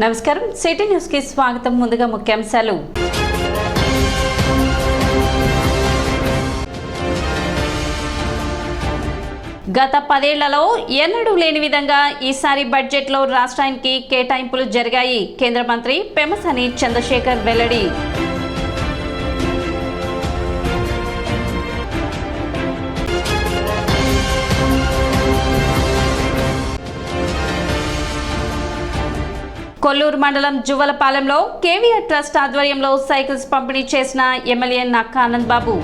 నమస్కారం city news కి స్వాగతం. ముందుగా ముఖ్యాంశాలు. గత 10 ఏళ్లలో ఎన్నడూ లేని విధంగా ఈసారి బడ్జెట్లో రాష్ట్రానికి కేటాయింపులు జరిగాయి. కేంద్ర మంత్రి పెమ్మసాని చంద్రశేఖర్ వెల్లడి. కొల్లూరు మండలం జువ్వలపాలెంలో కేవీఆర్ ట్రస్ట్ ఆధ్వర్యంలో సైకిల్స్ పంపిణీ చేసిన ఎమ్మెల్యే నక్కా ఆనంద్ బాబు.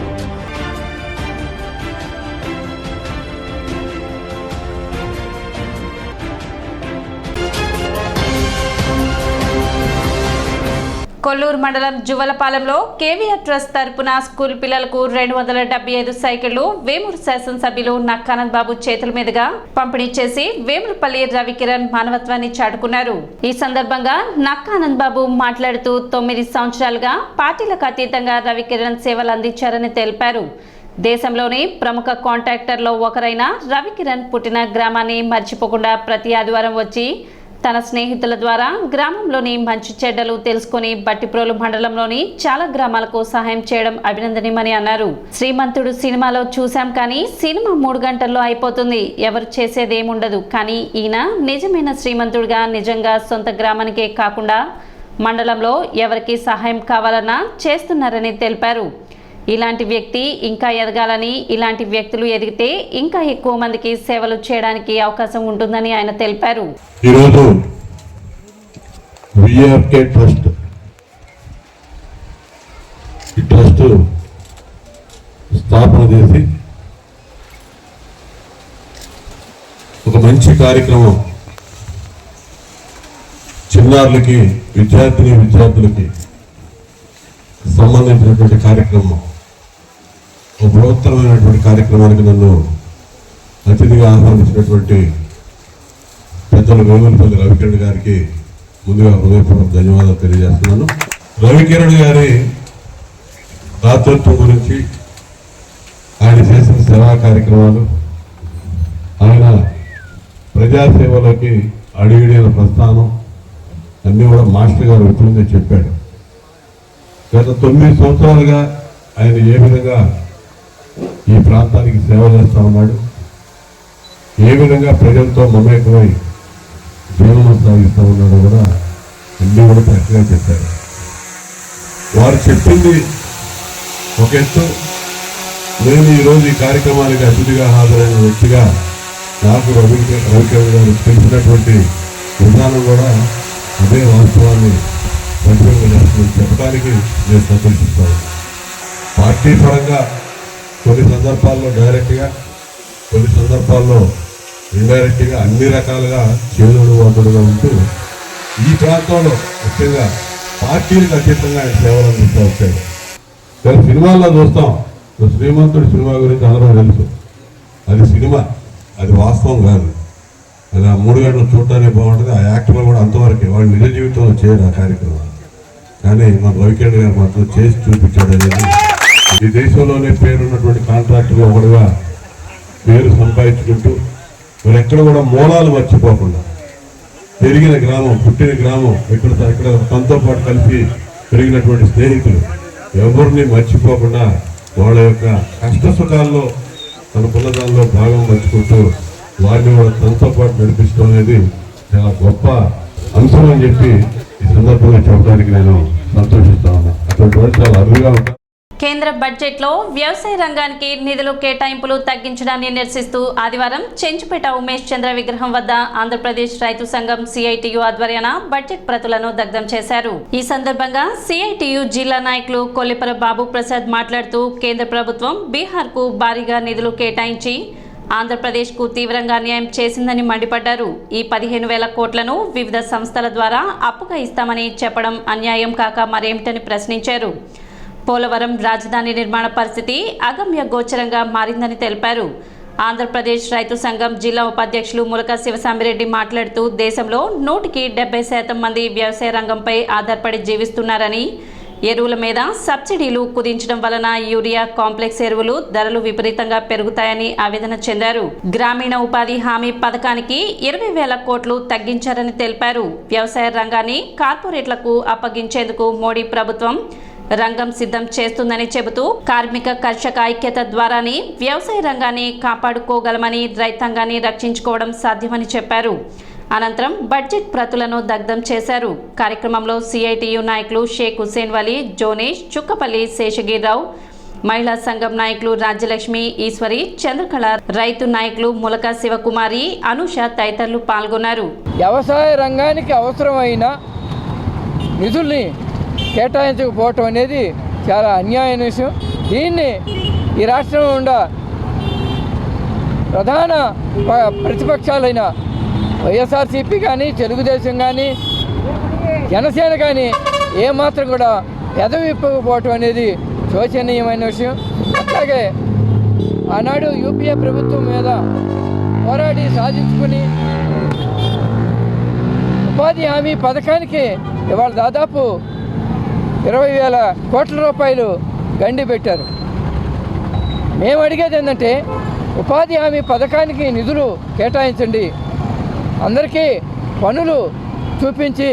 కొల్లూరు మండలం జువ్వలపాలెంలో కేవీఆర్ ట్రస్ట్ తరపున స్కూల్ పిల్లలకు 275 సైకిళ్లు వేమూరు శాసనసభ్యులు నక్కా ఆనంద్ బాబు చేతుల మీదుగా పంపిణీ చేసి వేములపల్లి రవికిరణ్ మానవత్వాన్ని చాటుకున్నారు. ఈ సందర్భంగా నక్కా ఆనంద్ బాబు మాట్లాడుతూ 9 సంవత్సరాలుగా పార్టీలకు అతీతంగా రవికిరణ్ సేవలు అందించారని తెలిపారు. దేశంలోని ప్రముఖ కాంట్రాక్టర్లో ఒకరైన రవికిరణ్ పుట్టిన గ్రామాన్ని మర్చిపోకుండా ప్రతి ఆదివారం వచ్చి తన స్నేహితుల ద్వారా గ్రామంలోని మంచి చెడ్డలు తెలుసుకుని బట్టిప్రోలు మండలంలోని చాలా గ్రామాలకు సహాయం చేయడం అభినందనీయమని అన్నారు. శ్రీమంతుడు సినిమాలో చూశాం కానీ సినిమా 3 గంటల్లో అయిపోతుంది, ఎవరు చేసేదేముండదు. కానీ ఈయన నిజమైన శ్రీమంతుడిగా నిజంగా సొంత గ్రామానికే కాకుండా మండలంలో ఎవరికి సహాయం కావాలన్నా చేస్తున్నారని తెలిపారు. ఇలాంటి వ్యక్తి ఇంకా ఎదగాలని, ఇలాంటి వ్యక్తులు ఎదిగితే ఇంకా ఎక్కువ మందికి సేవలు చేయడానికి అవకాశం ఉంటుందని ఆయన తెలిపారు. ఈరోజు విఆర్కే ట్రస్ట్ ఈ ట్రస్ట్ స్థాపన చేసి ఒక మంచి కార్యక్రమం చిన్నారులకి విద్యార్థులకి సంబంధించినటువంటి కార్యక్రమం, ఒక బృహత్తరమైనటువంటి కార్యక్రమానికి నన్ను అతిథిగా ఆహ్వానించినటువంటి పెద్దలు వేములపల్లి రవికిరణ్ గారికి ముందుగా హృదయపూర్వక ధన్యవాదాలు తెలియజేస్తున్నాను. రవికిరణ్ గారి దాతృత్వం గురించి, ఆయన చేసిన సేవా కార్యక్రమాలు, ఆయన ప్రజాసేవలోకి అడిగిడిన ప్రస్థానం అన్నీ కూడా మాస్టర్ గారు విపులంగా చెప్పాడు. గత 9 సంవత్సరాలుగా ఆయన ఏ విధంగా ఈ ప్రాంతానికి సేవ చేస్తూ ఉన్నాడు, ఏ విధంగా ప్రజలతో మమేకమై జీవనం సాగిస్తూ ఉన్నాడో కూడా అన్నీ కూడా చక్కగా చెప్పారు. వారు చెప్పింది ఒక ఎత్తు. నేను ఈరోజు ఈ కార్యక్రమానికి అతిథిగా హాజరైన వ్యక్తిగా నాకు రవికిరణ్ గారు తెలిసినటువంటి విధానం కూడా అదే వాస్తవాన్ని చెప్పడానికి నేను సంతోషిస్తాను. పార్టీ పరంగా కొన్ని సందర్భాల్లో డైరెక్ట్గా, కొన్ని సందర్భాల్లో ఇండైరెక్ట్గా, అన్ని రకాలుగా చేదుడు వాదుడుగా ఉంటూ ఈ ప్రాంతంలో ముఖ్యంగా పార్టీలకు అతీతంగా ఆయన సేవలు అందిస్తూ వచ్చాడు. కానీ సినిమాల్లో చూస్తాం, శ్రీమంతుడి సినిమా గురించి అందరూ తెలుసు. అది సినిమా, అది వాస్తవం కాదు. అది ఆ 3 గంటలు చూడటానికి బాగుంటుంది. ఆ యాక్టర్లు కూడా అంతవరకే, వాడు నిజ జీవితంలో చేయడు ఆ కార్యక్రమం. కానీ మన రవికిరణ్ గారు మాత్రం చేసి చూపించాడు. అనేది ఈ దేశంలోనే పేరున్నటువంటి కాంట్రాక్టర్లు ఒకడుగా పేరు సంపాదించుకుంటూ మరి ఎక్కడ కూడా మూలాలు మర్చిపోకుండా, పెరిగిన గ్రామం, పుట్టిన గ్రామం, ఇక్కడ తనతో పాటు కలిసి పెరిగినటువంటి స్నేహితులు ఎవరిని మర్చిపోకుండా వాళ్ళ యొక్క కష్ట సుఖాల్లో తనకున్న దానిలో భాగం మర్చుకుంటూ వారిని కూడా తనతో పాటు నడిపిస్తూ అనేది చాలా గొప్ప అంశం అని చెప్పి ఈ సందర్భంగా చెప్పడానికి నేను సంతోషిస్తా ఉన్నా. అటువంటి వారు చాలా అరువుగా ఉంటారు. కేంద్ర బడ్జెట్లో వ్యవసాయ రంగానికి నిధులు కేటాయింపులు తగ్గించడాన్ని నిరసిస్తూ ఆదివారం చెంచుపేట ఉమేష్ చంద్ర విగ్రహం వద్ద ఆంధ్రప్రదేశ్ రైతు సంఘం సిఐటియు ఆధ్వర్యాన బడ్జెట్ ప్రతులను దగ్ధం చేశారు. ఈ సందర్భంగా సిఐటియు జిల్లా నాయకులు కొల్లిపర బాబు ప్రసాద్ మాట్లాడుతూ కేంద్ర ప్రభుత్వం బీహార్కు భారీగా నిధులు కేటాయించి ఆంధ్రప్రదేశ్కు తీవ్రంగా అన్యాయం చేసిందని మండిపడ్డారు. ఈ 15,000 కోట్లను వివిధ సంస్థల ద్వారా అప్పుగా ఇస్తామని చెప్పడం అన్యాయం కాక మరేమిటని ప్రశ్నించారు. పోలవరం రాజధాని నిర్మాణ పరిస్థితి అగమ్య గోచరంగా మారిందని తెలిపారు. ఆంధ్రప్రదేశ్ రైతు సంఘం జిల్లా ఉపాధ్యక్షులు ములక శివసామిరెడ్డి మాట్లాడుతూ దేశంలో 100% మంది వ్యవసాయ రంగంపై ఆధారపడి జీవిస్తున్నారని, ఎరువుల మీద సబ్సిడీలు కుదించడం వలన యూరియా కాంప్లెక్స్ ఎరువులు ధరలు విపరీతంగా పెరుగుతాయని ఆవేదన చెందారు. గ్రామీణ ఉపాధి హామీ పథకానికి 20,000 కోట్లు తగ్గించారని తెలిపారు. వ్యవసాయ రంగాన్ని కార్పొరేట్లకు అప్పగించేందుకు మోడీ ప్రభుత్వం రంగం సిద్ధం చేస్తుందని చెబుతూ కార్మిక కర్షక ఐక్యత ద్వారానే వ్యవసాయ రంగాన్ని కాపాడుకోగలమని, రైతాంగాన్ని రక్షించుకోవడం సాధ్యమని చెప్పారు. అనంతరం బడ్జెట్ ప్రతులను దగ్ధం చేశారు. కార్యక్రమంలో సిఐటియు నాయకులు షేక్ హుసేన్ వలీ, జోనేష్, చుక్కపల్లి శేషగిరిరావు, మహిళా సంఘం నాయకులు రాజ్యలక్ష్మి, ఈశ్వరి, చంద్రకళ, రైతు నాయకులు ములక శివకుమారి, అనుష తదితరులు పాల్గొన్నారు. వ్యవసాయ రంగానికి అవసరమైన నిధుల్ని కేటాయించకపోవటం అనేది చాలా అన్యాయమైన విషయం. దీన్ని ఈ రాష్ట్రంలో ఉన్న ప్రధాన ప్రతిపక్షాలైన వైఎస్ఆర్సీపీ కానీ, తెలుగుదేశం కానీ, జనసేన కానీ ఏమాత్రం కూడా ఎదవిప్పకపోవటం అనేది శోచనీయమైన విషయం. అట్లాగే ఆనాడు యూపీఏ ప్రభుత్వం మీద పోరాడి సాధించుకుని ఉపాధి హామీ పథకానికి ఇవాళ దాదాపు 20,000 కోట్ల రూపాయలు గండి పెట్టారు. మేము అడిగేది ఏంటంటే ఉపాధి హామీ పథకానికి నిధులు కేటాయించండి, అందరికీ పనులు చూపించి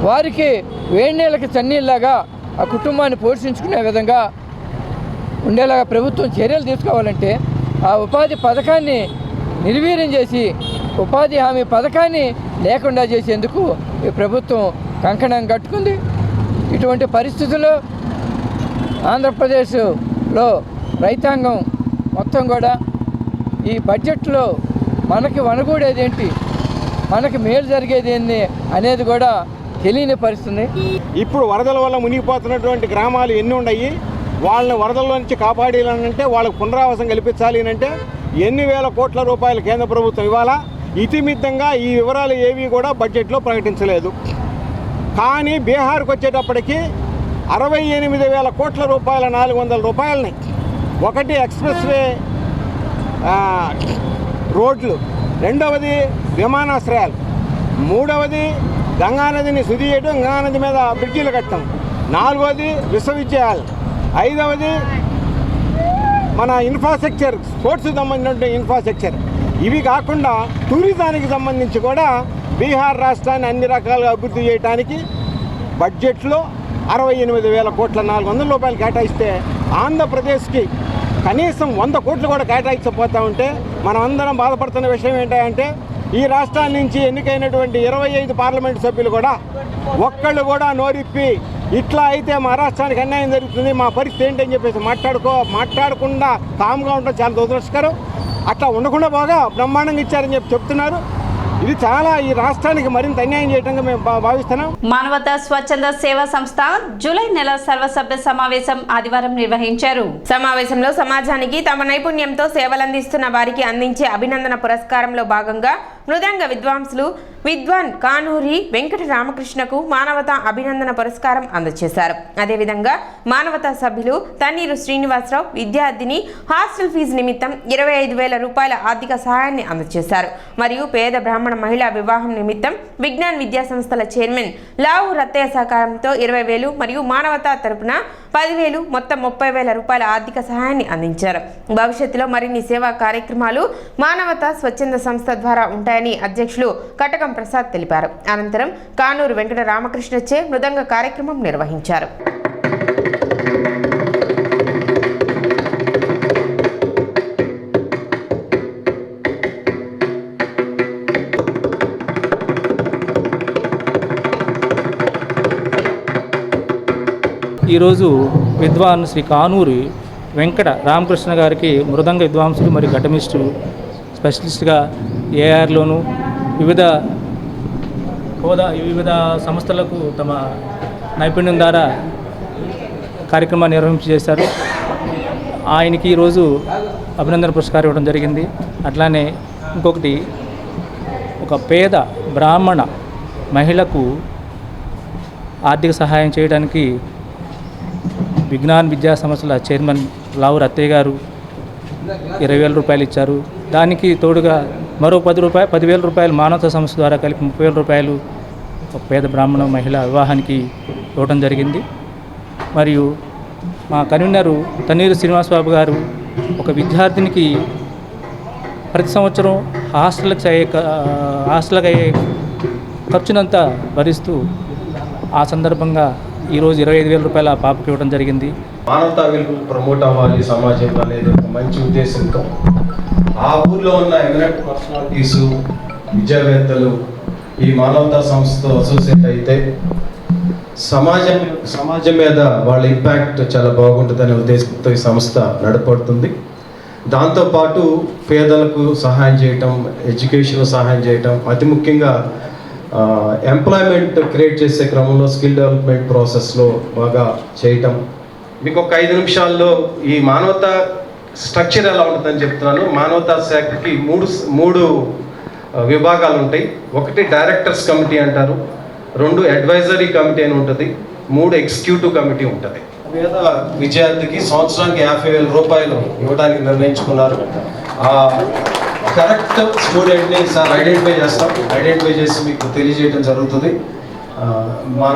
వారికి వేడి నీళ్ళకి చన్నీళ్ళలాగా ఆ కుటుంబాన్ని పోషించుకునే విధంగా ఉండేలాగా ప్రభుత్వం చర్యలు తీసుకోవాలంటే ఆ ఉపాధి పథకాన్ని నిర్వీర్యం చేసి ఉపాధి హామీ పథకాన్ని లేకుండా చేసేందుకు ఈ ప్రభుత్వం కంకణం కట్టుకుంది. ఇటువంటి పరిస్థితుల్లో ఆంధ్రప్రదేశ్లో రైతాంగం మొత్తం కూడా ఈ బడ్జెట్లో మనకి వనగూడేది ఏంటి, మనకి మేలు జరిగేది ఏంటి అనేది కూడా తెలియని పరిస్థితి. ఇప్పుడు వరదల వల్ల మునిగిపోతున్నటువంటి గ్రామాలు ఎన్ని ఉన్నాయి, వాళ్ళని వరదల నుంచి కాపాడాలంటే వాళ్ళకు పునరావాసం కల్పించాలి అంటే ఎన్ని వేల కోట్ల రూపాయలు కేంద్ర ప్రభుత్వం ఇవాళ ఇతిమిద్దంగా ఈ వివరాలు ఏవి కూడా బడ్జెట్లో ప్రకటించలేదు. కానీ బీహార్కి వచ్చేటప్పటికి 68,000 కోట్ల రూపాయల 400 రూపాయలని ఒకటి ఎక్స్ప్రెస్ వే రోడ్లు, రెండవది విమానాశ్రయాలు, మూడవది గంగానదిని శుద్ధి చేయడం, గంగానది మీద బ్రిడ్జీలు కట్టడం, నాలుగవది విశ్వవిద్యాలయాలు, ఐదవది మన ఇన్ఫ్రాస్ట్రక్చర్, స్పోర్ట్స్కి సంబంధించిన ఇన్ఫ్రాస్ట్రక్చర్. ఇవి కాకుండా టూరిజానికి సంబంధించి కూడా బీహార్ రాష్ట్రాన్ని అన్ని రకాలుగా అభివృద్ధి చేయడానికి బడ్జెట్లో 68,000 కోట్ల 400 రూపాయలు కేటాయిస్తే ఆంధ్రప్రదేశ్కి కనీసం 100 కోట్లు కూడా కేటాయించకపోతా ఉంటే మనం అందరం బాధపడుతున్న విషయం ఏంటంటే ఈ రాష్ట్రాల నుంచి ఎన్నికైనటువంటి 25 పార్లమెంటు సభ్యులు కూడా ఒక్కళ్ళు కూడా నోరిప్పి ఇట్లా అయితే మా రాష్ట్రానికి అన్యాయం జరుగుతుంది, మా పరిస్థితి ఏంటని చెప్పేసి మాట్లాడకుండా కామ్గా ఉండడం చాలా దురదృష్టకరం. అట్లా ఉండకుండా బాగా బ్రహ్మాండంగా ఇచ్చారని చెప్తున్నారు. ఇది చాలా ఈ రాష్ట్రానికి మరింత అన్యాయం చేయడంగా మేము భావిస్తున్నాం. మానవతా స్వచ్ఛంద సేవా సంస్థ జూలై నెల సర్వసభ్య సమావేశం ఆదివారం నిర్వహించారు. సమావేశంలో సమాజానికి తమ నైపుణ్యంతో సేవలందిస్తున్న వారికి అందించే అభినందన పురస్కారంలో భాగంగా మృదంగ విద్వాంసులు విద్వాన్ కానూరి వెంకట రామకృష్ణకు మానవతా అభినందన పురస్కారం అందజేశారు. అదేవిధంగా మానవతా సభ్యులు తన్నీరు శ్రీనివాసరావు విద్యార్థిని హాస్టల్ ఫీజు నిమిత్తం 25,000 రూపాయల ఆర్థిక సహాయాన్ని అందజేశారు. మరియు పేద బ్రాహ్మణ మహిళా వివాహం నిమిత్తం విజ్ఞాన్ విద్యా సంస్థల చైర్మన్ లావు రత్తయ్య సహకారంతో 20,000 మరియు మానవతా తరపున 10,000 మొత్తం 30,000 రూపాయల ఆర్థిక సహాయాన్ని అందించారు. భవిష్యత్తులో మరిన్ని సేవా కార్యక్రమాలు మానవతా స్వచ్ఛంద సంస్థ ద్వారా ఉంటాయని అధ్యక్షులు కటకం ప్రసాద్ తెలిపారు. అనంతరం కానూరు వెంకట రామకృష్ణచే మృదంగ కార్యక్రమం నిర్వహించారు. ఈరోజు విద్వాన్ శ్రీ కానూరి వెంకట రామకృష్ణ గారికి మృదంగ విద్వాంసులు మరియు ఘటమిస్టు స్పెషలిస్ట్గా ఏఆర్లోను వివిధ సంస్థలకు తమ నైపుణ్యం ద్వారా కార్యక్రమాన్ని నిర్వహించేశారు. ఆయనకి ఈరోజు అభినందన పురస్కారం ఇవ్వడం జరిగింది. అట్లానే ఇంకొకటి, ఒక పేద బ్రాహ్మణ మహిళకు ఆర్థిక సహాయం చేయడానికి విజ్ఞాన్ విద్యా సంస్థల చైర్మన్ లావు రత్తయ్య గారు 20,000 రూపాయలు ఇచ్చారు. దానికి తోడుగా మరో 10,000 రూపాయలు మానవతా సంస్థ ద్వారా కలిపి 30,000 రూపాయలు ఒక పేద బ్రాహ్మణ మహిళ వివాహానికి ఇవ్వడం జరిగింది. మరియు మా కన్వీనరు తన్నీరు శ్రీనివాసబాబు గారు ఒక విద్యార్థినికి ప్రతి సంవత్సరం హాస్టల్కి అయ్యే ఖర్చునంతా భరిస్తూ ఆ సందర్భంగా ఈరోజు 25,000 రూపాయల పాపకి ఇవ్వడం జరిగింది. మానవతా విలువలు ప్రమోట్ అవ్వాలి సమాజంలో అనేది ఒక మంచి ఉద్దేశంతో ఆ ఊర్లో ఉన్న ఎమినెంట్ పర్సనాలిటీస్, విద్యావేత్తలు ఈ మానవతా సంస్థతో అసోసియేట్ అయితే సమాజం మీద వాళ్ళ ఇంపాక్ట్ చాలా బాగుంటుందనే ఉద్దేశంతో ఈ సంస్థ నడపడుతుంది. దాంతోపాటు పేదలకు సహాయం చేయటం, ఎడ్యుకేషన్ సహాయం చేయటం, అతి ముఖ్యంగా ఎంప్లాయ్మెంట్ క్రియేట్ చేసే క్రమంలో స్కిల్ డెవలప్మెంట్ ప్రాసెస్లో బాగా చేయటం. మీకు ఒక 5 నిమిషాల్లో ఈ మానవతా స్ట్రక్చర్ ఎలా ఉంటుందని చెప్తున్నాను. మానవతా శాఖకి మూడు విభాగాలు ఉంటాయి. ఒకటి డైరెక్టర్స్ కమిటీ అంటారు, 2 అడ్వైజరీ కమిటీ అని ఉంటుంది, 3 ఎగ్జిక్యూటివ్ కమిటీ ఉంటుంది. పేద విద్యార్థికి సంవత్సరానికి 50,000 రూపాయలు ఇవ్వడానికి నిర్ణయించుకున్నారు. కరెక్ట్ స్టూడెంట్ని సార్ ఐడెంటిఫై చేసి మీకు తెలియజేయడం జరుగుతుంది. మన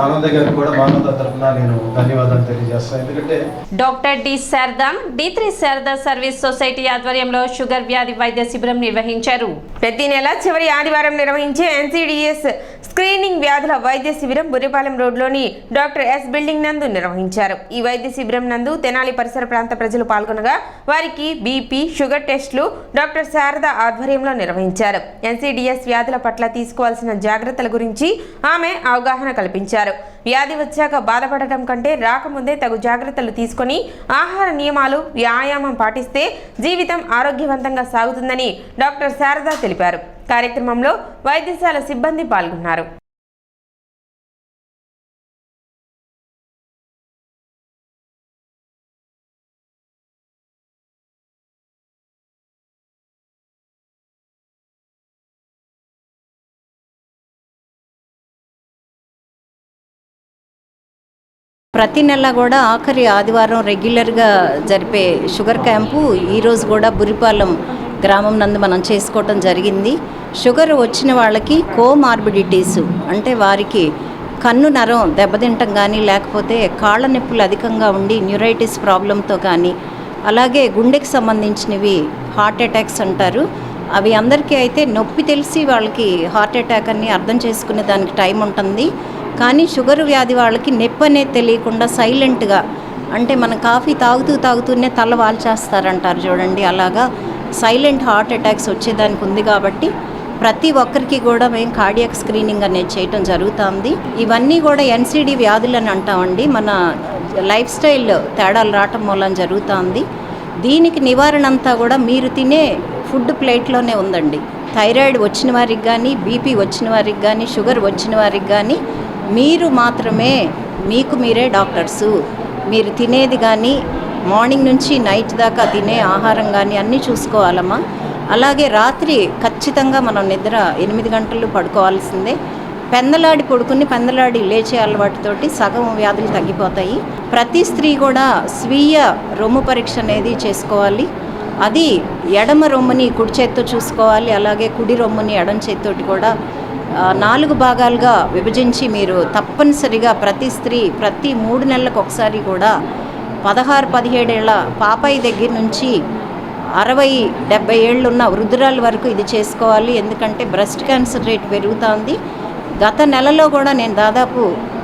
ఆనంద గారికి కూడా మానవతా తరఫున నేను ధన్యవాదాలు తెలియజేస్తాను. ఎందుకంటే doctor D Sharada D3 Sharada service society ఆధ్వర్యంలో షుగర్ వ్యాధి వైద్య శిబిరం నిర్వహించారు. ప్రతి నెల చివరి ఆదివారం నిర్వహించే NCDS స్క్రీనింగ్ వ్యాధుల వైద్య శిబిరం బుర్రిపాలెం రోడ్లోని డాక్టర్ S బిల్డింగ్ నందు నిర్వహించారు. ఈ వైద్య శిబిరం నందు తెనాలి పరిసర ప్రాంత ప్రజలు పాల్గొనగా వారికి బీపీ, షుగర్ టెస్టులు డాక్టర్ శారదా ఆధ్వర్యంలో నిర్వహించారు. NCDS వ్యాధుల పట్ల తీసుకోవాల్సిన జాగ్రత్తల గురించి ఆమె అవగాహన కల్పించారు. వ్యాధి వచ్చాక బాధపడటం కంటే రాకముందే తగు జాగ్రత్తలు తీసుకొని ఆహార నియమాలు, వ్యాయామం పాటిస్తే జీవితం ఆరోగ్యవంతంగా సాగుతుందని డాక్టర్ శారదా తెలిపారు. కార్యక్రమంలో వైద్యశాల సిబ్బంది పాల్గొన్నారు. ప్రతి నెల కూడా ఆఖరి ఆదివారం రెగ్యులర్గా జరిపే షుగర్ క్యాంపు ఈరోజు కూడా బుర్రిపాలెం గ్రామం నందు మనం చేసుకోవటం జరిగింది. షుగర్ వచ్చిన వాళ్ళకి కోమార్బిడిటీస్ అంటే వారికి కన్ను నరం దెబ్బతింటం కానీ, లేకపోతే కాళ్ళ నొప్పులు అధికంగా ఉండి న్యూరైటిస్ ప్రాబ్లంతో కానీ, అలాగే గుండెకి సంబంధించినవి హార్ట్ అటాక్స్ అంటారు. అవి అందరికీ అయితే నొప్పి తెలిసి వాళ్ళకి హార్ట్ అటాక్ అని అర్థం చేసుకునే దానికి టైం ఉంటుంది. కానీ షుగర్ వ్యాధి వాళ్ళకి నొప్పి అనేది తెలియకుండా సైలెంట్గా, అంటే మనం కాఫీ తాగుతూనే తల వాల్చేస్తారంటారు చూడండి, అలాగా సైలెంట్ హార్ట్ అటాక్స్ వచ్చేదానికి ఉంది. కాబట్టి ప్రతి ఒక్కరికి కూడా మేము కార్డియాక్ స్క్రీనింగ్ అనేది చేయటం జరుగుతుంది. ఇవన్నీ కూడా NCD వ్యాధులు అని అంటామండి. మన లైఫ్ స్టైల్ తేడాలు రావటం మూలం జరుగుతుంది. దీనికి నివారణ అంతా కూడా మీరు తినే ఫుడ్ ప్లేట్లోనే ఉందండి. థైరాయిడ్ వచ్చిన వారికి కానీ, బీపీ వచ్చిన వారికి కానీ, షుగర్ వచ్చిన వారికి కానీ మీరు మాత్రమే మీకు మీరే డాక్టర్సు. మీరు తినేది కానీ, మార్నింగ్ నుంచి నైట్ దాకా తినే ఆహారం కానీ అన్నీ చూసుకోవాలమ్మా. అలాగే రాత్రి ఖచ్చితంగా మనం నిద్ర 8 గంటలు పడుకోవాల్సిందే. పెందలాడి లేచే అలవాటుతోటి సగం వ్యాధులు తగ్గిపోతాయి. ప్రతి స్త్రీ కూడా స్వీయ రొమ్ము పరీక్ష అనేది చేసుకోవాలి. అది ఎడమ రొమ్ముని కుడి చేత్తో చూసుకోవాలి, అలాగే కుడి రొమ్ముని ఎడమ చేత్తోటి కూడా 4 భాగాలుగా విభజించి మీరు తప్పనిసరిగా ప్రతి స్త్రీ ప్రతి 3 నెలలకు ఒకసారి కూడా 16-17 ఏళ్ల పాపాయి దగ్గర నుంచి 60-70 ఏళ్ళు ఉన్న వృద్ధురాల వరకు ఇది చేసుకోవాలి. ఎందుకంటే బ్రెస్ట్ క్యాన్సర్ రేట్ పెరుగుతుంది. గత నెలలో కూడా నేను దాదాపు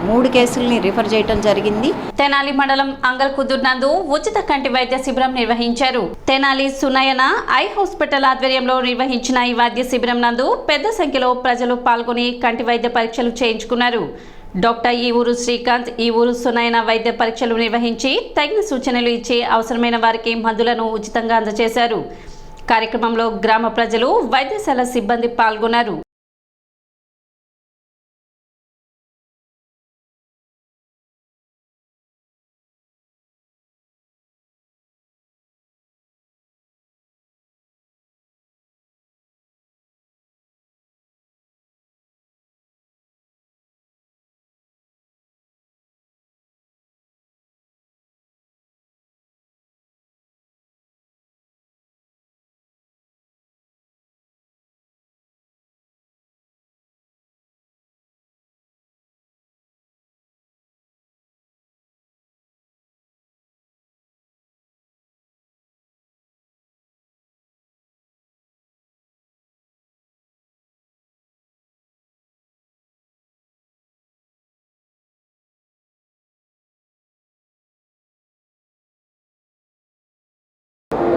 3 కేసుల్ని రిఫర్ చేయడం జరిగింది. తెనాలి మండలం అంగల్కుదుర్ నందు ఉచిత కంటి వైద్య శిబిరం నిర్వహించారు. తెనాలి సునయన ఐ హాస్పిటల్ ఆధ్వర్యంలో నిర్వహించిన ఈ వైద్య శిబిరం నందు పెద్ద సంఖ్యలో ప్రజలు పాల్గొని కంటి వైద్య పరీక్షలు చేయించుకున్నారు. డాక్టర్ ఈ ఊరు శ్రీకాంత్ ఈ ఊరు సునయన వైద్య పరీక్షలు నిర్వహించి తగిన సూచనలు ఇచ్చి అవసరమైన వారికి మందులను ఉచితంగా అందజేశారు. కార్యక్రమంలో గ్రామ ప్రజలు, వైద్యశాల సిబ్బంది పాల్గొన్నారు.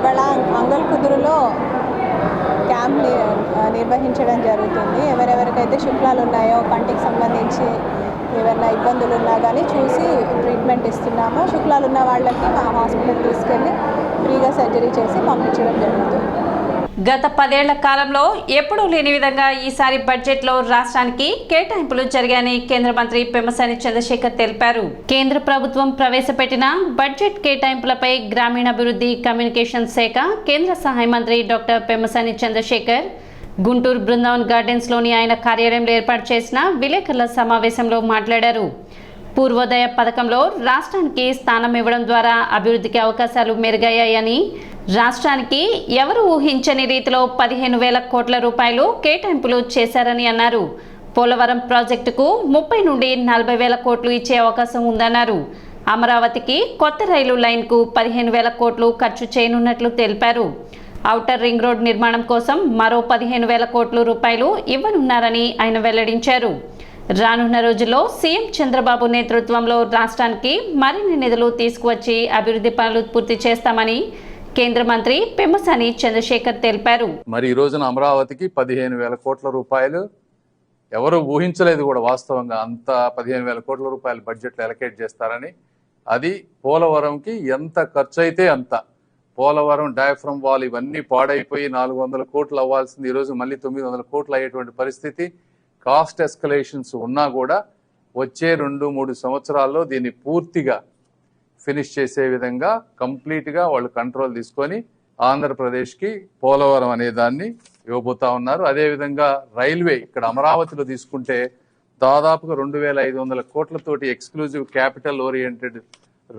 ఇవాళ అంగల్కుదురులో క్యాంప్ నిర్వహించడం జరుగుతుంది. ఎవరెవరికైతే శుక్లాలు ఉన్నాయో, కంటికి సంబంధించి ఏమైనా ఇబ్బందులు ఉన్నా కానీ చూసి ట్రీట్మెంట్ ఇస్తున్నాము. శుక్లాలు ఉన్న వాళ్ళకి మా హాస్పిటల్ తీసుకెళ్ళి ఫ్రీగా సర్జరీ చేసి పంపించడం జరుగుతుంది. గత 10 ఏళ్ల కాలంలో ఎప్పుడూ లేని విధంగా ఈసారి బడ్జెట్లో రాష్ట్రానికి కేటాయింపులు జరిగాయని కేంద్ర మంత్రి పెమ్మసాని చంద్రశేఖర్ తెలిపారు. కేంద్ర ప్రభుత్వం ప్రవేశపెట్టిన బడ్జెట్ కేటాయింపులపై గ్రామీణాభివృద్ధి కమ్యూనికేషన్ శాఖ కేంద్ర సహాయ మంత్రి డాక్టర్ పెమ్మసాని చంద్రశేఖర్ గుంటూరు బృందావన్ గార్డెన్స్లోని ఆయన కార్యాలయంలో ఏర్పాటు చేసిన విలేకరుల సమావేశంలో మాట్లాడారు. పూర్వోదయ పథకంలో రాష్ట్రానికి స్థానం ఇవ్వడం ద్వారా అభివృద్ధికి అవకాశాలు మెరుగయ్యాయని, రాష్ట్రానికి ఎవరు ఊహించని రీతిలో 15,000 కోట్ల రూపాయలు కేటాయింపులు చేశారని అన్నారు. పోలవరం ప్రాజెక్టుకు 30 నుండి 40,000 కోట్లు ఇచ్చే అవకాశం ఉందన్నారు. అమరావతికి కొత్త రైలు లైన్కు 15,000 కోట్లు ఖర్చు చేయనున్నట్లు తెలిపారు. ఔటర్ రింగ్ రోడ్ నిర్మాణం కోసం మరో 15,000 కోట్ల రూపాయలు ఇవ్వనున్నారని ఆయన వెల్లడించారు. రానున్న రోజుల్లో సీఎం చంద్రబాబు నేతృత్వంలో రాష్ట్రానికి మరిన్ని నిధులు తీసుకువచ్చి అభివృద్ధి పనులు పూర్తి చేస్తామని కేంద్ర మంత్రి పెమ్మసాని చంద్రశేఖర్ తెలిపారు. మరి ఈ రోజున అమరావతికి 15,000 కోట్ల రూపాయలు ఎవరు ఊహించలేదు కూడా వాస్తవంగా అంత 15,000 కోట్ల రూపాయలు బడ్జెట్లో అలొకేట్ చేస్తారని. అది పోలవరంకి ఎంత ఖర్చు అయితే అంత. పోలవరం డయాఫ్రమ్ వాల్ ఇవన్నీ పాడైపోయి 400 కోట్లు అవ్వాల్సింది ఈరోజు మళ్ళీ 900 కోట్లు అయ్యేటువంటి పరిస్థితి. కాస్ట్ ఎస్కలేషన్స్ ఉన్నా కూడా వచ్చే 2-3 సంవత్సరాల్లో దీన్ని పూర్తిగా ఫినిష్ చేసే విధంగా కంప్లీట్గా వాళ్ళు కంట్రోల్ తీసుకొని ఆంధ్రప్రదేశ్కి పోలవరం అనే దాన్ని ఇవ్వబోతా ఉన్నారు. అదేవిధంగా రైల్వే ఇక్కడ అమరావతిలో తీసుకుంటే దాదాపుగా 2,500 కోట్లతోటి exclusive capital oriented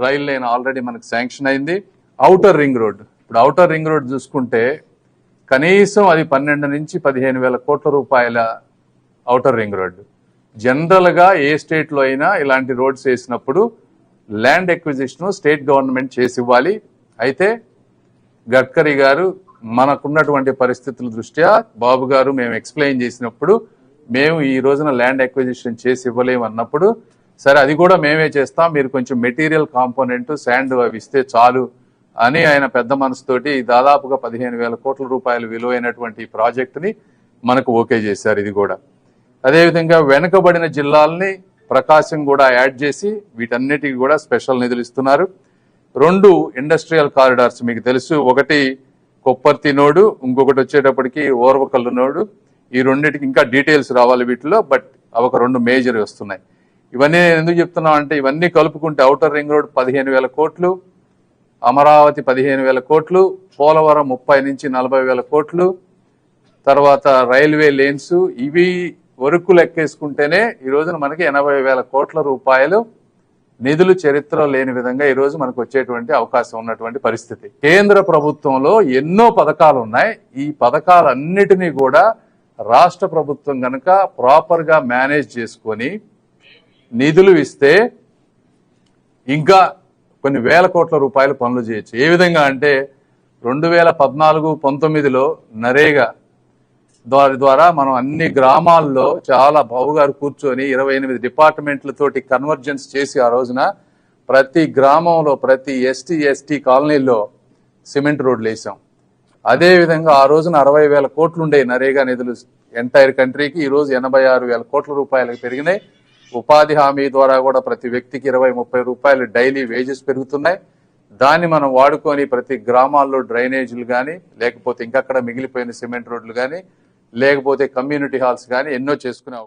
rail line already మనకు శాంక్షన్ అయింది. ఔటర్ రింగ్ రోడ్, ఇప్పుడు ఔటర్ రింగ్ రోడ్ చూసుకుంటే కనీసం అది 12 నుంచి 15,000 కోట్ల రూపాయల ఔటర్ రింగ్ రోడ్. జనరల్గా ఏ స్టేట్లో అయినా ఇలాంటి రోడ్స్ వేసినప్పుడు ల్యాండ్ ఎక్విజిషన్ స్టేట్ గవర్నమెంట్ చేసి ఇవ్వాలి. అయితే గడ్కరీ గారు మనకున్నటువంటి పరిస్థితుల దృష్ట్యా బాబు గారు మేము ఎక్స్ప్లెయిన్ చేసినప్పుడు మేము ఈ రోజున ల్యాండ్ ఎక్విజిషన్ చేసి ఇవ్వలేము అన్నప్పుడు, సరే అది కూడా మేమే చేస్తాం, మీరు కొంచెం మెటీరియల్ కాంపోనెంట్ శాండ్ అవి ఇస్తే చాలు అని ఆయన పెద్ద మనసుతోటి దాదాపుగా 15,000 కోట్ల రూపాయలు విలువైనటువంటి ఈ ప్రాజెక్టుని మనకు ఓకే చేశారు. ఇది కూడా అదేవిధంగా వెనుకబడిన జిల్లాలని ప్రకాశం కూడా యాడ్ చేసి వీటన్నిటికీ కూడా స్పెషల్ నిధులు ఇస్తున్నారు. 2 ఇండస్ట్రియల్ కారిడార్స్ మీకు తెలుసు, ఒకటి కొప్పర్తి నోడు, ఇంకొకటి వచ్చేటప్పటికి ఓర్వకల్లు నోడు. ఈ రెండింటికి ఇంకా డీటెయిల్స్ రావాలి వీటిలో, బట్ అవి ఒక 2 మేజర్ వస్తున్నాయి. ఇవన్నీ ఎందుకు చెప్తున్నాం అంటే ఇవన్నీ కలుపుకుంటే ఔటర్ రింగ్ రోడ్ 15,000 కోట్లు, అమరావతి 15,000 కోట్లు, పోలవరం 30 నుంచి 40,000 కోట్లు, తర్వాత రైల్వే లేన్స్ ఇవి వరకు లెక్కేసుకుంటేనే ఈ రోజున మనకి 80,000 కోట్ల రూపాయలు నిధులు చరిత్ర లేని విధంగా ఈ రోజు మనకు వచ్చేటువంటి అవకాశం ఉన్నటువంటి పరిస్థితి. కేంద్ర ప్రభుత్వంలో ఎన్నో పథకాలు ఉన్నాయి. ఈ పథకాలన్నిటినీ కూడా రాష్ట్ర ప్రభుత్వం కనుక ప్రాపర్ గా మేనేజ్ చేసుకొని నిధులు ఇస్తే ఇంకా కొన్ని వేల కోట్ల రూపాయలు పనులు చేయొచ్చు. ఏ విధంగా అంటే 2014-19లో నరేగా ద్వారా మనం అన్ని గ్రామాల్లో చాలా బావుగారు కూర్చొని 28 డిపార్ట్మెంట్లతోటి కన్వర్జెన్స్ చేసి ఆ రోజున ప్రతి గ్రామంలో ప్రతి ఎస్టీ కాలనీలో సిమెంట్ రోడ్లు వేసాం. అదేవిధంగా ఆ రోజున 60,000 కోట్లు ఉండే నరేగా నిధులు ఎంటైర్ కంట్రీకి, ఈ రోజు 86,000 కోట్ల రూపాయలకు పెరిగినాయి. ఉపాధి హామీ ద్వారా కూడా ప్రతి వ్యక్తికి 20-30 రూపాయలు డైలీ వేజెస్ పెరుగుతున్నాయి. దాన్ని మనం వాడుకొని ప్రతి గ్రామాల్లో డ్రైనేజీలు కానీ, లేకపోతే ఇంకక్కడ మిగిలిపోయిన సిమెంట్ రోడ్లు కానీ, లేకపోతే కమ్యూనిటీ హాల్స్ కానీ ఎన్నో చేసుకున్నాం.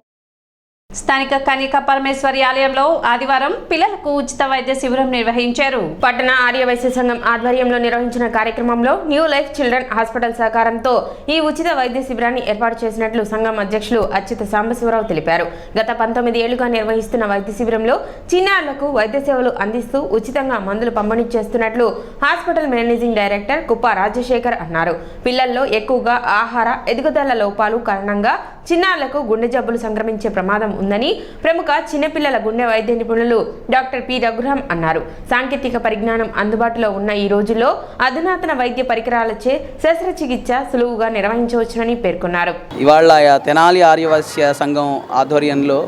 స్థానిక కన్యకా పరమేశ్వరి ఆలయంలో ఆదివారం పిల్లలకు ఉచిత వైద్య శిబిరం నిర్వహించారు. పట్టణ ఆర్య వైశ్య సంఘం ఆధ్వర్యంలో నిర్వహించిన కార్యక్రమంలో న్యూ లైఫ్ చిల్డ్రన్ హాస్పిటల్ సహకారంతో ఈ ఉచిత వైద్య శిబిరాన్ని ఏర్పాటు చేసినట్లు సంఘం అధ్యక్షులు అచ్యుత సాంబశివరావు తెలిపారు. గత 19 ఏళ్లుగా నిర్వహిస్తున్న వైద్య శిబిరంలో చిన్నారులకు వైద్య సేవలు అందిస్తూ ఉచితంగా మందులు పంపిణీ చేస్తున్నట్లు హాస్పిటల్ మేనేజింగ్ డైరెక్టర్ కుప్ప రాజశేఖర్ అన్నారు. పిల్లల్లో ఎక్కువగా ఆహార ఎదుగుదల లోపాలు కారణంగా చిన్నారులకు గుండె జబ్బులు సంక్రమించే ప్రమాదం ఉందని ప్రముఖ చిన్నపిల్లల గుండె వైద్య నిపుణులు డాక్టర్ పి రఘురామ్ అన్నారు. సాంకేతిక పరిజ్ఞానం అందుబాటులో ఉన్న ఈ రోజుల్లో అధునాతన వైద్య పరికరాలచే శస్త్రచికిత్స సులువుగా నిర్వహించవచ్చునని పేర్కొన్నారు. ఇవాళ తెనాలి ఆర్యవైశ్య సంఘం ఆధ్వర్యంలో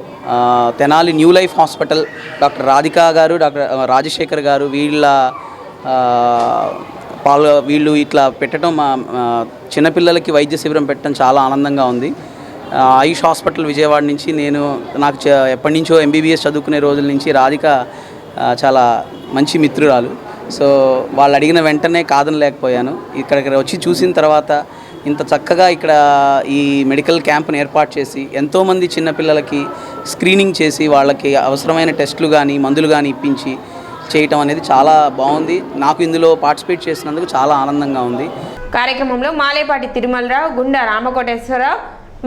Tenali new life hospital doctor Radhika గారు, డాక్టర్ రాజశేఖర్ గారు వీళ్ళ వీళ్ళు ఇట్లా పెట్టడం చిన్నపిల్లలకి వైద్య శిబిరం పెట్టడం చాలా ఆనందంగా ఉంది. ఆయుష్ హాస్పిటల్ విజయవాడ నుంచి నాకు ఎప్పటి నుంచో ఎంబీబీఎస్ చదువుకునే రోజుల నుంచి రాధిక చాలా మంచి మిత్రురాలు. సో వాళ్ళు అడిగిన వెంటనే కాదనలేకపోయాను. ఇక్కడికి వచ్చి చూసిన తర్వాత ఇంత చక్కగా ఇక్కడ ఈ మెడికల్ క్యాంప్ని ఏర్పాటు చేసి ఎంతోమంది చిన్నపిల్లలకి స్క్రీనింగ్ చేసి వాళ్ళకి అవసరమైన టెస్టులు కానీ మందులు కానీ ఇప్పించి చేయటం అనేది చాలా బాగుంది. నాకు ఇందులో పార్టిసిపేట్ చేసినందుకు చాలా ఆనందంగా ఉంది. కార్యక్రమంలో మాలేపాటి తిరుమలరావు, గుండా రామకోటేశ్వరరావు,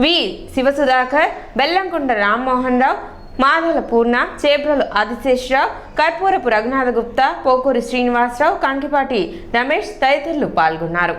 వి శివసుధాకర్, బెల్లంకొండ రామ్మోహన్ రావు, మాధల పూర్ణ, చేబ్రలు ఆదిశేషరావు, కర్పూరపు రఘునాథ గుప్తా, పోకూరి శ్రీనివాసరావు, కంకిపాటి రమేష్ తదితరులు పాల్గొన్నారు.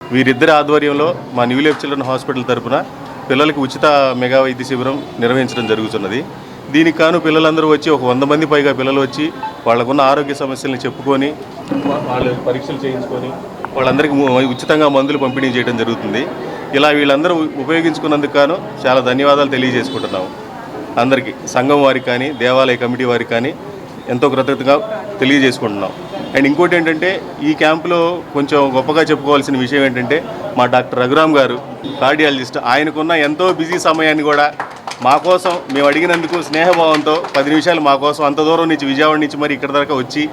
వీరిద్దరి ఆధ్వర్యంలో మా న్యూ లైఫ్ చిల్డ్రన్ హాస్పిటల్ తరఫున పిల్లలకి ఉచిత మెగా వైద్య శిబిరం నిర్వహించడం జరుగుతున్నది. దీనికి కాను పిల్లలందరూ వచ్చి ఒక 100 మంది పైగా పిల్లలు వచ్చి వాళ్ళకున్న ఆరోగ్య సమస్యలను చెప్పుకొని వాళ్ళు పరీక్షలు చేయించుకొని వాళ్ళందరికీ ఉచితంగా మందులు పంపిణీ చేయడం జరుగుతుంది. ఇలా వీళ్ళందరూ ఉపయోగించుకున్నందుకు గాను చాలా ధన్యవాదాలు తెలియజేసుకుంటున్నాము. అందరికీ సంఘం వారికి కానీ దేవాలయ కమిటీ వారికి కానీ ఎంతో కృతజ్ఞతగా తెలియజేసుకుంటున్నాం. అండ్ ఇంకోటి ఏంటంటే ఈ క్యాంపులో కొంచెం గొప్పగా చెప్పుకోవాల్సిన విషయం ఏంటంటే మా డాక్టర్ రఘురామ్ గారు కార్డియాలజిస్ట్, ఆయనకున్న ఎంతో బిజీ సమయాన్ని కూడా మా కోసం మేము అడిగినందుకు స్నేహభావంతో 10 నిమిషాలు మా కోసం అంత దూరం నుంచి విజయవాడ నుంచి మరి ఇక్కడ దాకా వచ్చి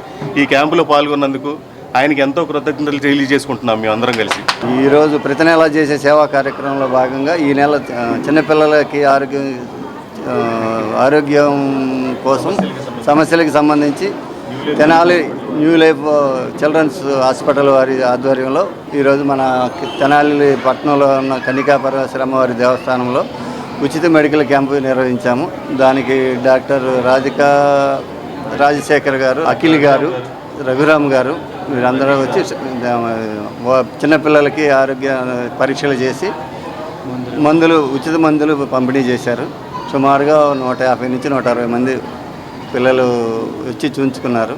ఈ క్యాంపులో పాల్గొన్నందుకు ఆయనకి ఎంతో కృతజ్ఞతలు తెలియజేసుకుంటున్నాం మేము అందరం కలిసి. ఈరోజు ప్రతి నెల చేసే సేవా కార్యక్రమంలో భాగంగా ఈ నెల చిన్నపిల్లలకి ఆరోగ్యం కోసం సమస్యలకు సంబంధించి Tenali new life children's hospital వారి ఆధ్వర్యంలో ఈరోజు మన తెనాలి పట్టణంలో ఉన్న కన్నికా పరమేశ్వరమ్మ వారి దేవస్థానంలో ఉచిత మెడికల్ క్యాంపు నిర్వహించాము. దానికి డాక్టర్ రాజశేఖర్ గారు, అఖిల్ గారు, రఘురామ్ గారు వీరందరూ వచ్చి చిన్నపిల్లలకి ఆరోగ్య పరీక్షలు చేసి ఉచిత మందులు పంపిణీ చేశారు. సుమారుగా 150 నుంచి 160 మంది పిల్లలు వచ్చి చూయించుకున్నారు.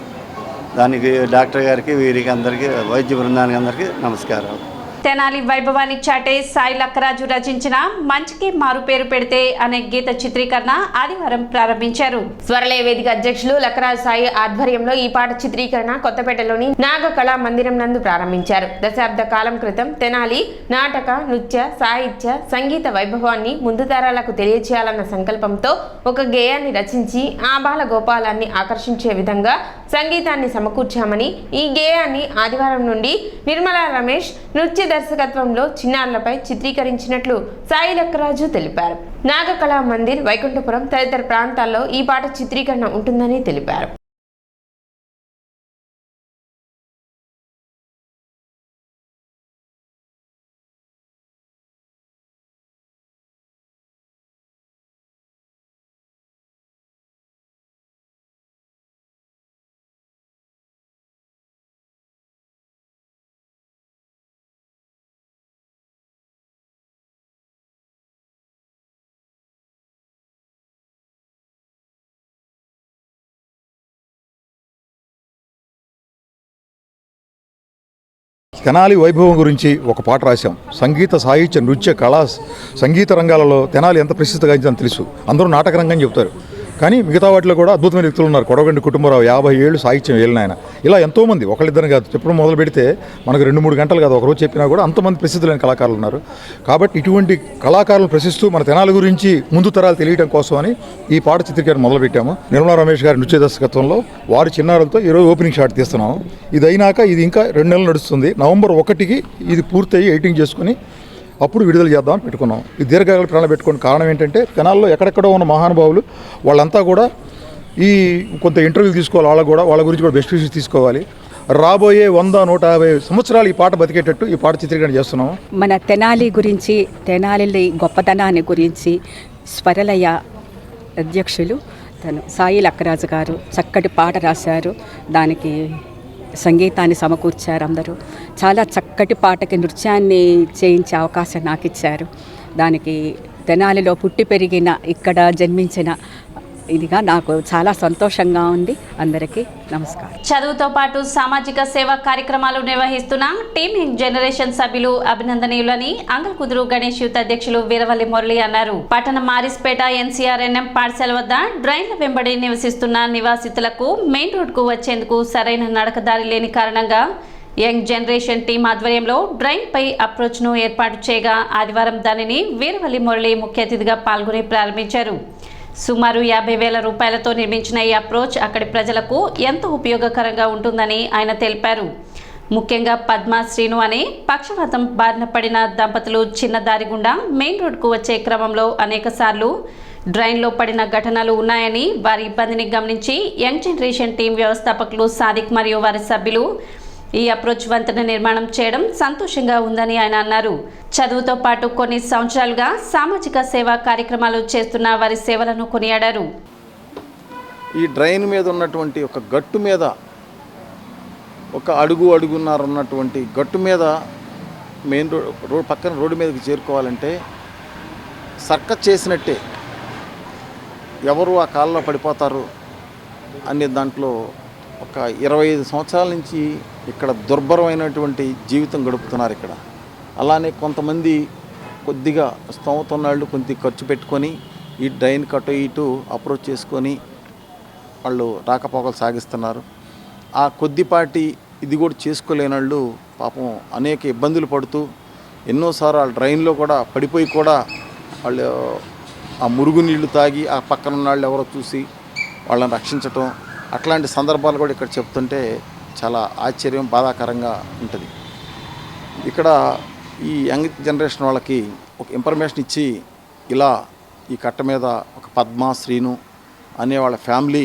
దానికి డాక్టర్ గారికి, వీరికి అందరికీ, వైద్య బృందానికి అందరికీ నమస్కారం. తెనాలి వైభవాన్ని చాటే సాయి లక్కరాజు రచించిన మంచికి మారు పేరు పెడితే అనే గీత చిత్రీకరణ ఆదివారం ప్రారంభించారు. స్వరలయ వేదిక అధ్యక్షులు లక్కరాజు సాయి ఆధ్వర్యంలో ఈ పాట చిత్రీకరణ కొత్తపేటలోని నాగ కళా మందిరం నందు ప్రారంభించారు. దశాబ్ద కాలం క్రితం తెనాలి నాటక, నృత్య, సాహిత్య, సంగీత వైభవాన్ని ముందు తరాలకు తెలియచేయాలన్న సంకల్పంతో ఒక గేయాన్ని రచించి ఆబాల గోపాలాన్ని ఆకర్షించే విధంగా సంగీతాన్ని సమకూర్చామని, ఈ గేయాన్ని ఆదివారం నుండి నిర్మలా రమేష్ నృత్య దర్శకత్వంలో చిన్నారులపై చిత్రీకరించినట్లు సాయి లక్కరాజు తెలిపారు. నాగ కళా మందిర్, వైకుంఠపురం తదితర ప్రాంతాల్లో ఈ పాట చిత్రీకరణ ఉంటుందని తెలిపారు. తెనాలి వైభవం గురించి ఒక పాట రాశాం. సంగీత, సాహిత్య, నృత్య, కళా, సంగీత రంగాలలో తెనాలి ఎంత ప్రసిద్ధిగాంచిందని తెలుసు. అందరూ నాటక రంగం చెబుతారు, కానీ మిగతా వాటిలో కూడా అద్భుతమైన వ్యక్తులు ఉన్నారు. కొడవగండి కుటుంబరావు 50 ఏళ్ళు సాహిత్యం వెళ్ళిన ఆయన. ఇలా ఎంతోమంది, ఒకళ్ళిద్దరు కాదు, చెప్పడం మొదలు పెడితే మనకు 2-3 గంటలు కాదు, ఒకరోజు చెప్పినా కూడా అంతమంది ప్రసిద్ధులైన కళాకారులు ఉన్నారు. కాబట్టి ఇటువంటి కళాకారులను ప్రశ్నిస్తూ మన తెనాలి గురించి ముందు తరాలు తెలియడం కోసమని ఈ పాట చిత్రీకరణ మొదలుపెట్టాము. నిర్మలా రమేష్ గారి నృత్య దర్శకత్వంలో వారి చిన్నారులతో ఈరోజు ఓపెనింగ్ షాట్ తీస్తున్నాము. ఇది అయినాక ఇది ఇంకా 2 నెలలు నడుస్తుంది. నవంబర్ 1కి ఇది పూర్తయి ఎడిటింగ్ చేసుకుని అప్పుడు విడుదల చేద్దామని పెట్టుకున్నాం. ఈ దీర్ఘకాల ప్రణాళిక పెట్టుకున్న కారణం ఏంటంటే తెనాల్లో ఎక్కడెక్కడో ఉన్న మహానుభావులు వాళ్ళంతా కూడా ఈ కొంత ఇంటర్వ్యూలు తీసుకోవాలి. వాళ్ళ గురించి కూడా బెస్ట్ విషయం తీసుకోవాలి. రాబోయే 100-150 సంవత్సరాలు ఈ పాట బతికేటట్టు ఈ పాట చిత్రీకరణ చేస్తున్నాము. మన తెనాలి గురించి, తెనాలి గొప్పతనాన్ని గురించి స్వరలయ అధ్యక్షులు తను సాయి లక్కరాజు గారు చక్కటి పాట రాశారు. దానికి సంగీతాన్ని సమకూర్చారు. అందరూ చాలా చక్కటి పాటకి నృత్యాన్ని చేయించే అవకాశం నాకు ఇచ్చారు. దానికి తెనాలిలో పుట్టి పెరిగిన ఇక్కడ జన్మించిన ఇదిగా నాకు చాలా సంతోషంగా ఉంది. అందరికీ నమస్కారం. చదువుతో పాటు సామాజిక సేవా కార్యక్రమాలు నిర్వహిస్తున్న టీమ్ యంగ్ జనరేషన్ సభ్యులు అభినందనీయులని అంగల్కుదురు గణేష్ యూత్ అధ్యక్షులు వీరవల్లి మురళి అన్నారు. పట్టణ మారిస్పేట NCRNM పాఠశాల వద్ద డ్రైన్ల వెంబడి నివసిస్తున్న నివాసితులకు మెయిన్ రోడ్కు వచ్చేందుకు సరైన నడకదారి లేని కారణంగా యంగ్ జనరేషన్ టీం ఆధ్వర్యంలో డ్రైన్ పై అప్రోచ్ను ఏర్పాటు చేయగా ఆదివారం దానిని వీరవల్లి మురళి ముఖ్య అతిథిగా పాల్గొని ప్రారంభించారు. సుమారు 50,000 రూపాయలతో నిర్మించిన ఈ అప్రోచ్ అక్కడి ప్రజలకు ఎంతో ఉపయోగకరంగా ఉంటుందని ఆయన తెలిపారు. ముఖ్యంగా పద్మ శ్రీను అనే పక్షవాతం బారిన పడిన దంపతులు చిన్న దారి గుండా మెయిన్ రోడ్కు వచ్చే క్రమంలో అనేకసార్లు డ్రైన్లో పడిన ఘటనలు ఉన్నాయని, వారి ఇబ్బందిని గమనించి యంగ్ జనరేషన్ టీం వ్యవస్థాపకులు సాదిక్ మరియు వారి సభ్యులు ఈ అప్రోచ్ వంతెన నిర్మాణం చేయడం సంతోషంగా ఉందని ఆయన అన్నారు. చదువుతో పాటు కొన్ని సంవత్సరాలుగా సామాజిక సేవా కార్యక్రమాలు చేస్తున్న వారి సేవలను కొనియాడారు. ఈ డ్రైన్ మీద ఉన్నటువంటి ఒక గట్టు మీద ఒక అడుగున్నర ఉన్నటువంటి గట్టు మీద మెయిన్ రోడ్ పక్కన రోడ్డు మీదకి చేరుకోవాలంటే సర్కస్ చేసినట్టే, ఎవరు ఆ కాలంలో పడిపోతారు అనే దాంట్లో ఒక 25 సంవత్సరాల నుంచి ఇక్కడ దుర్భరమైనటువంటి జీవితం గడుపుతున్నారు. ఇక్కడ అలానే కొంతమంది కొద్దిగా స్తోమత ఉన్నాళ్ళు కొద్దిగా ఖర్చు పెట్టుకొని ఈ డ్రైన్ కట్టు ఇటు అప్రోచ్ చేసుకొని వాళ్ళు రాకపోకలు సాగిస్తున్నారు. ఆ కొద్దిపాటి ఇది కూడా చేసుకోలేని వాళ్ళు పాపం అనేక ఇబ్బందులు పడుతూ ఎన్నోసార్లు ఆ డ్రైన్లో కూడా పడిపోయి కూడా వాళ్ళు ఆ మురుగు నీళ్లు తాగి ఆ పక్కన ఉన్న వాళ్ళు ఎవరో చూసి వాళ్ళని రక్షించటం, అట్లాంటి సందర్భాలు కూడా ఇక్కడ చెప్తుంటే చాలా ఆశ్చర్యం, బాధాకరంగా ఉంటుంది. ఇక్కడ ఈ యంగ్ జనరేషన్ వాళ్ళకి ఒక ఇన్ఫర్మేషన్ ఇచ్చి ఇలా ఈ కట్ట మీద ఒక పద్మ శ్రీను అనే వాళ్ళ ఫ్యామిలీ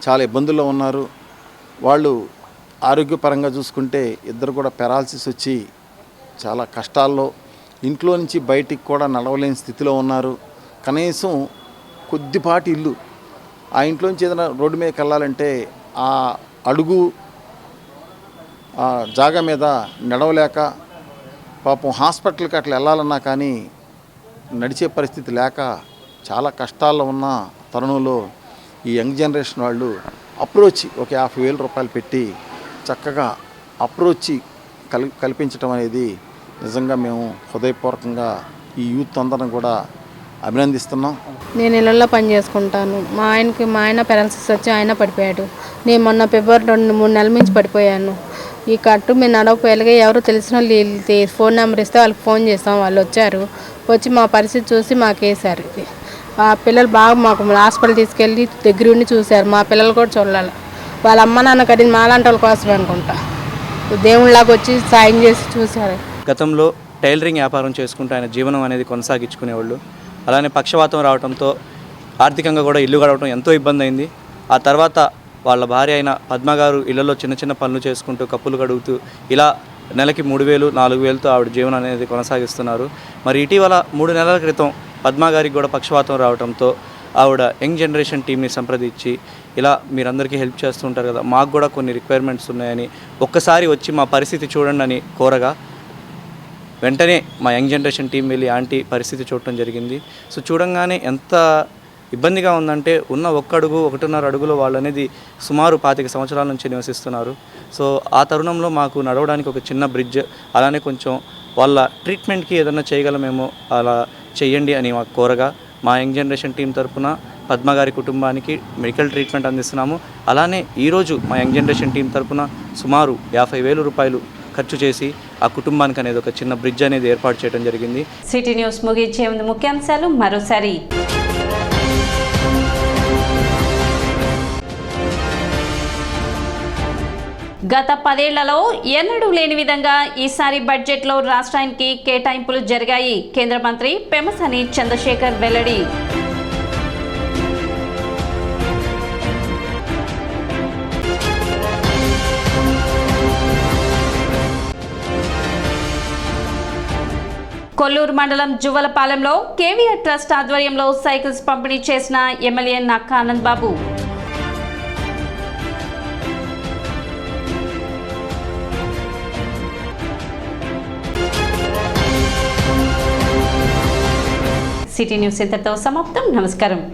చాలా ఇబ్బందుల్లో ఉన్నారు. వాళ్ళు ఆరోగ్యపరంగా చూసుకుంటే ఇద్దరు కూడా పెరాలసిస్ వచ్చి చాలా కష్టాల్లో, ఇంట్లో నుంచి బయటికి కూడా నడవలేని స్థితిలో ఉన్నారు. కనీసం కొద్దిపాటి ఇల్లు, ఆ ఇంట్లోంచి ఏదైనా రోడ్డు మీదకి వెళ్ళాలంటే ఆ అడుగు ఆ జాగా మీద నడవలేక పాపం హాస్పిటల్కి అట్లా వెళ్ళాలన్నా కానీ నడిచే పరిస్థితి లేక చాలా కష్టాల్లో ఉన్న తరుణంలో ఈ యంగ్ జనరేషన్ వాళ్ళు అప్రోచ్ ఒక 50,000 రూపాయలు పెట్టి చక్కగా అప్రోచ్ కల్పించడం అనేది నిజంగా మేము హృదయపూర్వకంగా ఈ యూత్ అందరం కూడా అభినందిస్తున్నాం. నేను ఇళ్ళల్లో పని చేసుకుంటాను. మా ఆయన పెరాలసిస్ వచ్చి ఆయన పడిపోయాడు. నేను మొన్న ఫిబ్రవరి 2-3 నెలల నుంచి పడిపోయాను. ఈ కట్టు మేము నడవకపోయలుగా ఎవరు తెలిసిన వాళ్ళు ఫోన్ నెంబర్ ఇస్తే వాళ్ళకి ఫోన్ చేస్తాం. వాళ్ళు వచ్చారు, వచ్చి మా పరిస్థితి చూసి మాకు వేశారు. ఆ పిల్లలు బాగా మాకు హాస్పిటల్ తీసుకెళ్ళి దగ్గర ఉండి చూశారు. మా పిల్లలు కూడా చూడాలి. వాళ్ళ అమ్మ నాన్న కట్టింది మాలాంటి వాళ్ళ కోసమే అనుకుంటా. దేవుళ్ళలాగా వచ్చి సాయం చేసి చూశారు. గతంలో టైలరింగ్ వ్యాపారం చేసుకుంటూ ఆయన జీవనం అనేది కొనసాగించుకునేవాళ్ళు. అలానే పక్షవాతం రావడంతో ఆర్థికంగా కూడా ఇల్లు గడవడం ఎంతో ఇబ్బంది అయింది. ఆ తర్వాత వాళ్ళ భార్య అయిన పద్మ గారు ఇళ్లలో చిన్న చిన్న పనులు చేసుకుంటూ కప్పులు కడుగుతూ ఇలా నెలకి 3,000-4,000తో ఆవిడ జీవనం అనేది కొనసాగిస్తున్నారు. మరి ఇటీవల 3 నెలల క్రితం పద్మ గారికి కూడా పక్షవాతం రావడంతో ఆవిడ యంగ్ జనరేషన్ టీంని సంప్రదించి ఇలా మీరందరికీ హెల్ప్ చేస్తుంటారు కదా, మాకు కూడా కొన్ని రిక్వైర్మెంట్స్ ఉన్నాయని ఒక్కసారి వచ్చి మా పరిస్థితి చూడండి అని కోరగా వెంటనే మా యంగ్ జనరేషన్ టీం వెళ్ళి ఆంటీ పరిస్థితి చూడటం జరిగింది. సో చూడంగానే ఎంత ఇబ్బందిగా ఉందంటే ఉన్న 1.5 అడుగులో వాళ్ళు అనేది సుమారు 25 సంవత్సరాల నుంచి నివసిస్తున్నారు. సో ఆ తరుణంలో మాకు నడవడానికి ఒక చిన్న బ్రిడ్జ్, అలానే కొంచెం వాళ్ళ ట్రీట్మెంట్కి ఏదైనా చేయగలమేమో అలా చెయ్యండి అని మాకు కోరగా మా యంగ్ జనరేషన్ టీం తరఫున పద్మ గారి కుటుంబానికి మెడికల్ ట్రీట్మెంట్ అందిస్తున్నాము. అలానే ఈరోజు మా యంగ్ జనరేషన్ టీం తరఫున సుమారు 50,000 రూపాయలు ఖర్చు చేసి ఆ కుటుంబానికి అనేది ఒక చిన్న బ్రిడ్జ్ అనేది ఏర్పాటు చేయడం జరిగింది. సిటీ న్యూస్ ముగించే ముందు ముఖ్యాంశాలు మరోసారి. గత 10 ఏళ్లలో ఎన్నడూ లేని విధంగా ఈసారి బడ్జెట్లో రాష్ట్రానికి కేటాయింపులు జరిగాయి. కేంద్ర మంత్రి పెమ్మసాని చంద్రశేఖర్ వెల్లడి. కొల్లూరు మండలం జువ్వలపాలెంలో కేవీఆర్ ట్రస్ట్ ఆధ్వర్యంలో సైకిల్స్ పంపిణీ చేసిన MLA Nakka Anand Babu. City news ఇంతటితో సమాప్తం. నమస్కారం.